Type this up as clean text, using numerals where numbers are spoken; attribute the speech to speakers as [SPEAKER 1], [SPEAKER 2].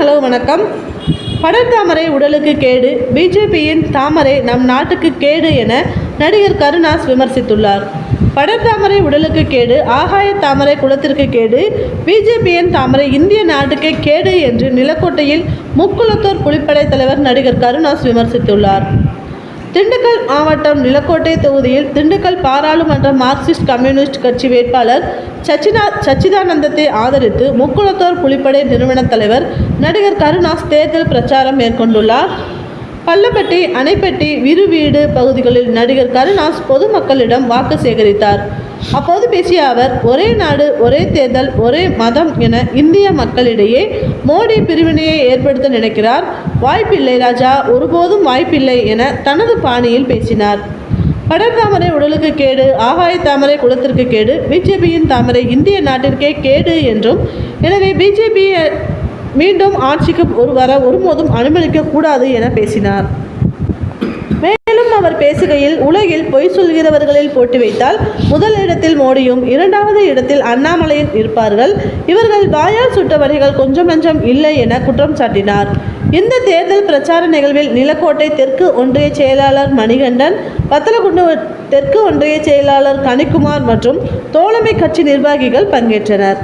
[SPEAKER 1] Hello வணக்கம். படர்தாமரை உடலுக்கு கேடு, பிஜேபியின் தாமரை நம் நாட்டுக்கு கேடு என நடிகர் கருணாஸ் விமர்சித்துள்ளார். படர்தாமரை உடலுக்கு கேடு, ஆகாய தாமரை குலத்திற்கு கேடு, பிஜேபியின் தாமரை இந்திய நாட்டுக்கே கேடு என்று நிலக்கோட்டையில் முக்குளத்தூர் புலிப்படை தலைவர் நடிகர் கருணாஸ் விமர்சித்துள்ளார். திண்டுக்கல் மாவட்டம் நிலக்கோட்டை தொகுதியில் திண்டுக்கல் பாராளுமன்ற மார்க்சிஸ்ட் கம்யூனிஸ்ட் கட்சி வேட்பாளர் சச்சிதானந்தத்தை ஆதரித்து முக்குளத்தூர் புலிப்படை நிறுவன தலைவர் நடிகர் கருணாஸ் தேர்தல் பிரச்சாரம் மேற்கொண்டுள்ளார். பள்ளப்பட்டி, அணைப்பட்டி, விருவீடு பகுதிகளில் நடிகர் கருணாஸ் பொதுமக்களிடம் வாக்கு சேகரித்தார். அப்போது பேசிய அவர், ஒரே நாடு, ஒரே தேர்தல், ஒரே மதம் என இந்திய மக்களிடையே மோடி பிரிவினையை ஏற்படுத்த நினைக்கிறார். வாய்ப்பில்லை ராஜா, ஒருபோதும் வாய்ப்பில்லை என தனது பாணியில் பேசினார். படர்தாமரை உடலுக்கு கேடு, ஆகாய தாமரை குலத்திற்கு கேடு, பிஜேபியின் தாமரை இந்திய நாட்டிற்கே கேடு என்றும், எனவே பிஜேபி மீண்டும் ஆட்சிக்கு ஒருபோதும் அனுமதிக்க கூடாது என பேசினார். மேலும் அவர் பேசுகையில், உலகில் பொய் சொல்கிறவர்களில் போட்டி வைத்தால் முதல் இடத்தில் மோடியும், இரண்டாவது இடத்தில் அண்ணாமலையும் இருப்பார்கள். இவர்கள் வாயால் சுட்ட வரிகள் கொஞ்சம் நஞ்சம் இல்லை என குற்றம் சாட்டினார். இந்த தேர்தல் பிரச்சார நிகழ்வில் நிலக்கோட்டை தெற்கு ஒன்றிய செயலாளர் மணிகண்டன், வத்தலக்குண்டு தெற்கு ஒன்றிய செயலாளர் கனிக்குமார் மற்றும் தோழமை கட்சி நிர்வாகிகள் பங்கேற்றனர்.